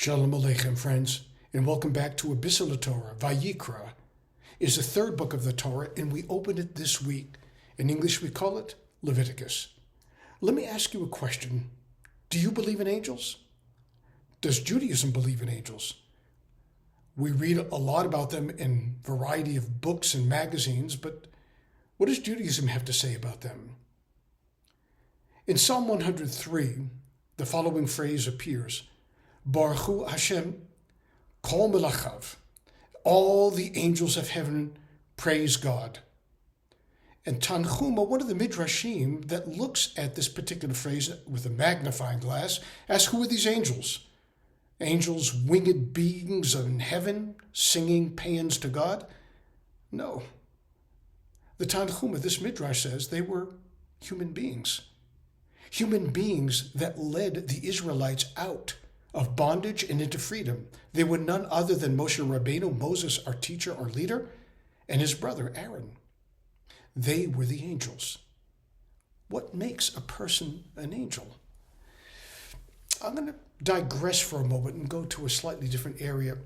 Shalom Aleichem, friends, and welcome back to a Biselleh Torah. Vayikra is the third book of the Torah, and we open it this week. In English, we call it Leviticus. Let me ask you a question. Do you believe in angels? Does Judaism believe in angels? We read a lot about them in a variety of books and magazines, but what does Judaism have to say about them? In Psalm 103, the following phrase appears: Baruch Hu Hashem, Kol Melachav. All the angels of heaven praise God. And Tanchuma, one of the Midrashim that looks at this particular phrase with a magnifying glass, asks, who are these angels? Angels, winged beings in heaven, singing paeans to God? No. The Tanchuma, this Midrash says, they were human beings. Human beings that led the Israelites out of bondage and into freedom. They were none other than Moshe Rabbeinu, Moses, our teacher, our leader, and his brother Aaron. They were the angels. What makes a person an angel? I'm going to digress for a moment and go to a slightly different area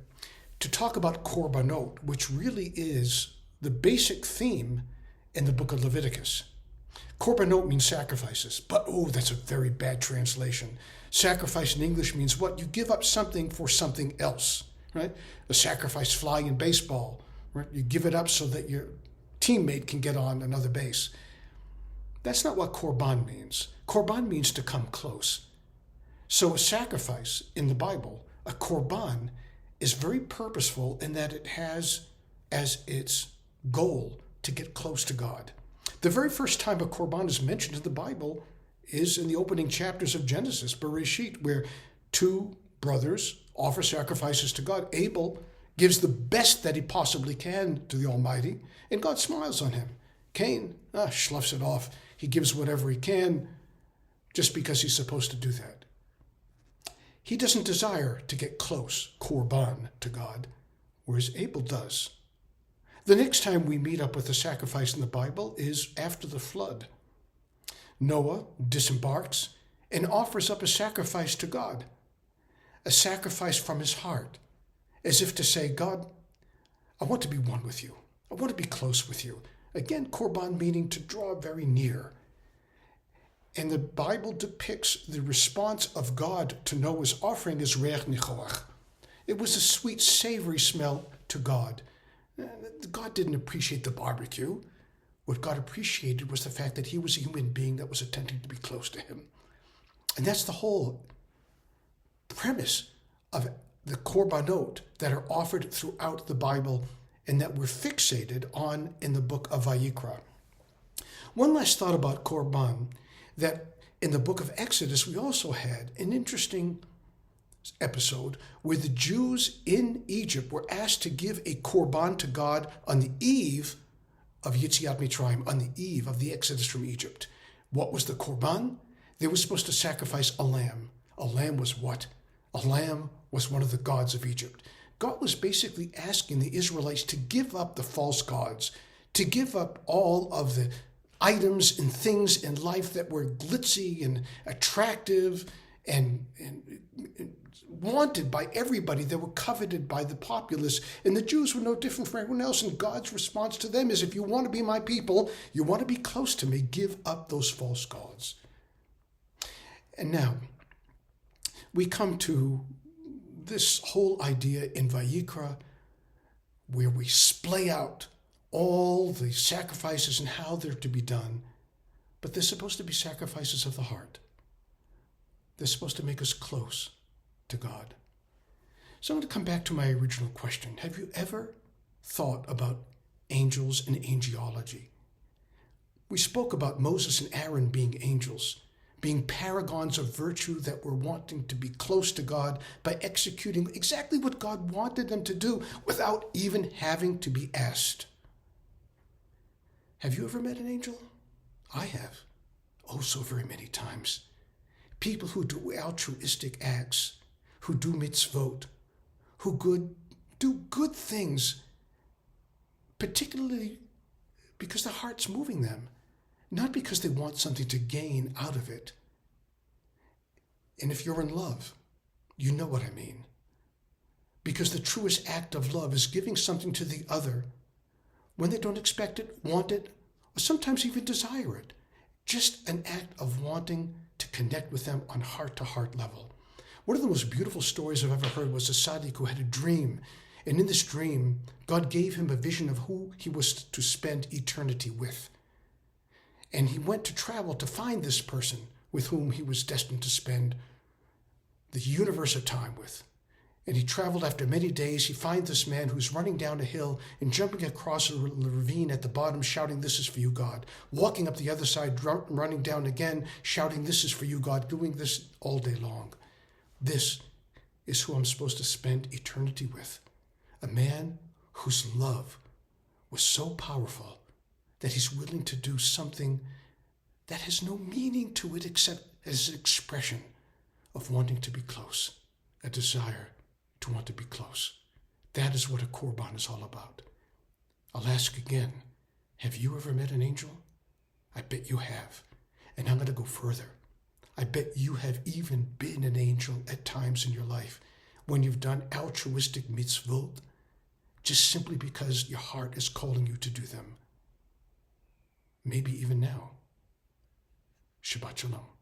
to talk about korbanot, which really is the basic theme in the book of Leviticus. Korbanot means sacrifices, but that's a very bad translation. Sacrifice in English means what? You give up something for something else, right? A sacrifice fly in baseball, right? You give it up so that your teammate can get on another base. That's not what korban means. Korban means to come close. So a sacrifice in the Bible, a korban, is very purposeful in that it has as its goal to get close to God. The very first time a korban is mentioned in the Bible is in the opening chapters of Genesis, Bereshit, where two brothers offer sacrifices to God. Abel gives the best that he possibly can to the Almighty, and God smiles on him. Cain sloughs it off. He gives whatever he can just because he's supposed to do that. He doesn't desire to get close, korban, to God, whereas Abel does. The next time we meet up with a sacrifice in the Bible is after the flood. Noah disembarks and offers up a sacrifice to God, a sacrifice from his heart, as if to say, God, I want to be one with you. I want to be close with you. Again, korban meaning to draw very near. And the Bible depicts the response of God to Noah's offering as reach nichoach. It was a sweet, savory smell to God. God didn't appreciate the barbecue. What God appreciated was the fact that he was a human being that was attempting to be close to him. And that's the whole premise of the korbanot that are offered throughout the Bible and that we're fixated on in the book of Vayikra. One last thought about korban, that in the book of Exodus, we also had an interesting episode where the Jews in Egypt were asked to give a korban to God on the eve of Yetziat Mitzrayim, on the eve of the Exodus from Egypt. What was the korban? They were supposed to sacrifice a lamb. A lamb was what? A lamb was one of the gods of Egypt. God was basically asking the Israelites to give up the false gods, to give up all of the items and things in life that were glitzy and attractive and wanted by everybody. They were coveted by the populace, and the Jews were no different from everyone else. And God's response to them is, if you want to be my people, you want to be close to me, give up those false gods. And now we come to this whole idea in Vayikra, where we splay out all the sacrifices and how they're to be done, but they're supposed to be sacrifices of the heart. They're supposed to make us close to God. So I'm going to come back to my original question. Have you ever thought about angels and angelology? We spoke about Moses and Aaron being angels, being paragons of virtue that were wanting to be close to God by executing exactly what God wanted them to do without even having to be asked. Have you ever met an angel? I have. Oh, so very many times. People who do altruistic acts, who do mitzvot, who do good things, particularly because the heart's moving them, not because they want something to gain out of it. And if you're in love, you know what I mean. Because the truest act of love is giving something to the other when they don't expect it, want it, or sometimes even desire it. Just an act of wanting to connect with them on heart-to-heart level. One of the most beautiful stories I've ever heard was a tzaddik who had a dream. And in this dream, God gave him a vision of who he was to spend eternity with. And he went to travel to find this person with whom he was destined to spend the universe of time with. And he traveled after many days. He finds this man who's running down a hill and jumping across a ravine at the bottom, shouting, "This is for you, God." Walking up the other side, running down again, shouting, "This is for you, God," doing this all day long. This is who I'm supposed to spend eternity with. A man whose love was so powerful that he's willing to do something that has no meaning to it except as an expression of wanting to be close, a desire to want to be close. That is what a korban is all about. I'll ask again, have you ever met an angel? I bet you have. And I'm going to go further. I bet you have even been an angel at times in your life when you've done altruistic mitzvot, just simply because your heart is calling you to do them. Maybe even now. Shabbat Shalom.